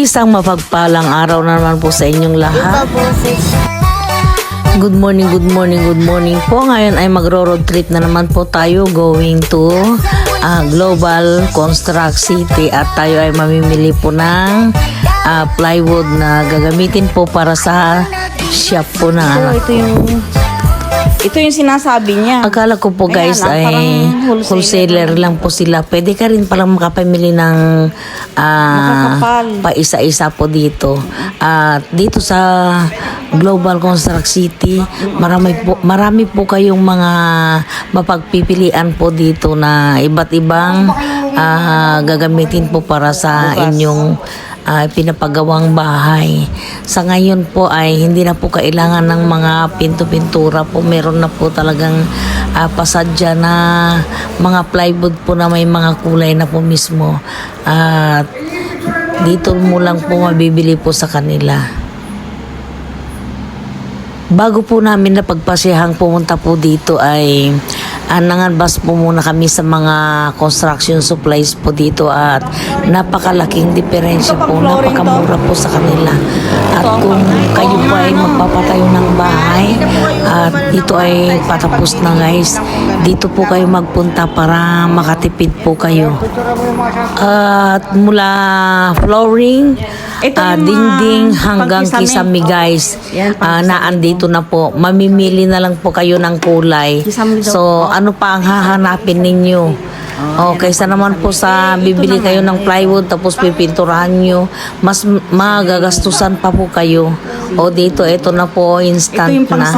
Isang mapagpalang araw na naman po sa inyong lahat. Good morning, good morning, good morning po. Ngayon ay magro-road trip na naman po tayo going to Global Construct City at tayo ay mamimili po ng plywood na gagamitin po para sa shop po ng anak ko. Ito yung sinasabi niya. Akala ko po guys Ayan, ay wholesaler lang po sila. Pwede ka rin palang makapamili ng Makakapal. pa isa-isa po dito. Dito sa Global Construct City, marami po kayong mga mapagpipilian po dito na iba't ibang gagamitin po para sa inyong pinapagawang bahay. Sa ngayon po ay hindi na po kailangan ng mga pinto-pintura po. Meron na po talagang pasadya na mga plywood po na may mga kulay na po mismo. Dito mo lang po mabibili po sa kanila. Bago po namin na pagpasihang pumunta po dito ay nanganbas po muna kami sa mga construction supplies po dito at napakalaking diferensya po, napakamura po sa kanila. At kung kayo po ay magpapatayo ng bahay at dito ay patapos na guys, dito po kayo magpunta para makatipid po kayo. At mula flooring, dingding hanggang kisame guys, naandito na po. Mamimili na lang po kayo ng kulay. So ano pa ang hahanapin ninyo? Kaysa naman po sa bibili kayo ng plywood tapos pipinturahan nyo, mas magagastusan pa po kayo. Dito, ito na po, instant na.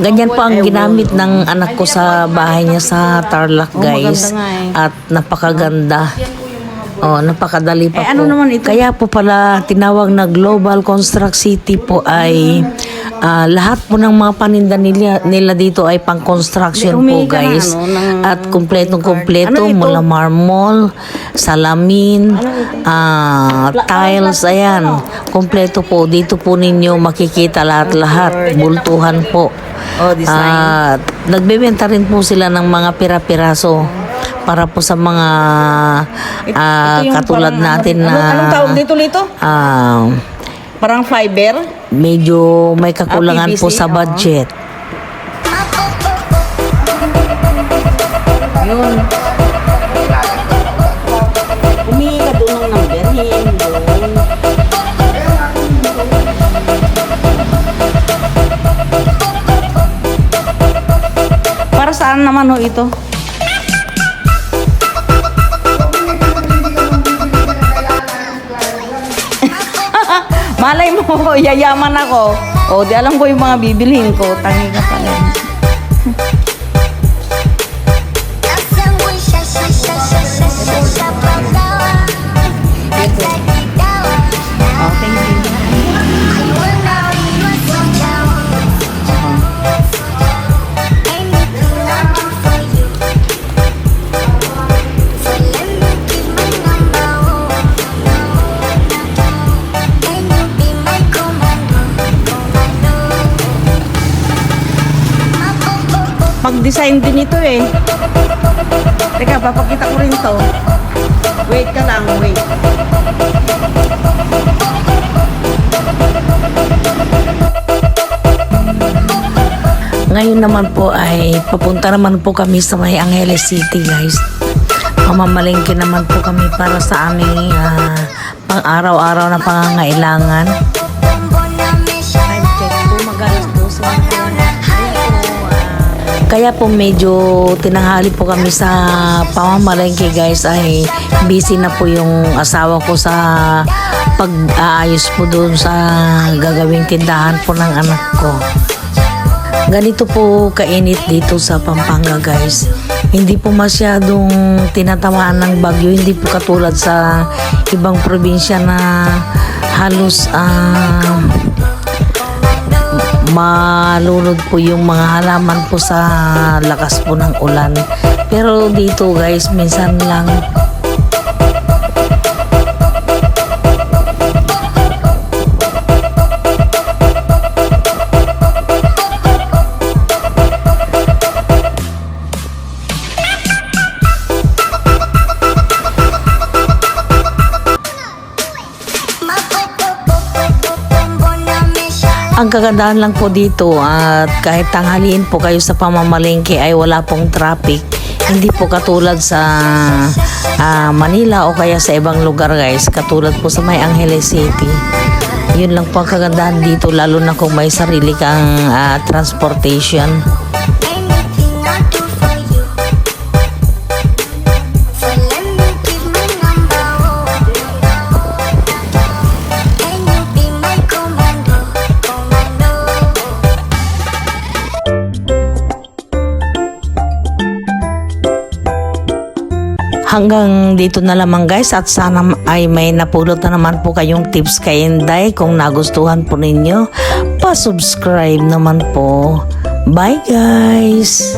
Ganyan po ang ginamit ng anak ko sa bahay niya sa Tarlac guys. At napakaganda. Napakadali pa po. Ano naman ito? Kaya po pala tinawag na Global Construct City po ay lahat po ng mga paninda nila dito ay pang construction po guys. At kumpletong-kumpleto mula marmol, salamin, tiles, ayan. Kumpleto po. Dito po ninyo makikita lahat-lahat. Bultuhan po. Nagbebenta rin po sila ng mga pira-piraso para po sa mga katulad natin na anong tawag dito? Parang fiber? Medyo may kakulangan po sa budget. Yun. Humingi ka doon ng number. Hingin doon. Para saan naman ho ito? Malay mo, yayaman ako. Di alam ko yung mga bibilhin ko. Tangi ka pala. Pag-design din ito eh. Teka, papakita ko rin to. Wait ka lang, wait. Ngayon naman po ay papunta naman po kami sa may Angeles City guys. Mamamalengke naman po kami para sa aming pang araw-araw na pangangailangan. Time check po, mag-alas 12 na po. Kaya po medyo tinanghali po kami sa pamamalengke guys, ay busy na po yung asawa ko sa pag-aayos po doon sa gagawing tindahan po ng anak ko. Ganito po kainit dito sa Pampanga guys. Hindi po masyadong tinatamaan ng bagyo, hindi po katulad sa ibang probinsya na halos malunod po yung mga halaman po sa lakas po ng ulan. Pero dito guys, minsan lang. Ang kagandahan lang po dito at kahit tanghaliin po kayo sa pamamalengke ay wala pong traffic. Hindi po katulad sa Manila o kaya sa ibang lugar guys. Katulad po sa May Angeles City. Yun lang po ang kagandahan dito lalo na kung may sarili kang transportation. Anything I do for you. So let me give my number. And you be my commando, commando. Hanggang dito na lamang guys at sana ay may napulot na naman po kayong tips kay Inday. Kung nagustuhan po ninyo, pa-subscribe naman po. Bye guys!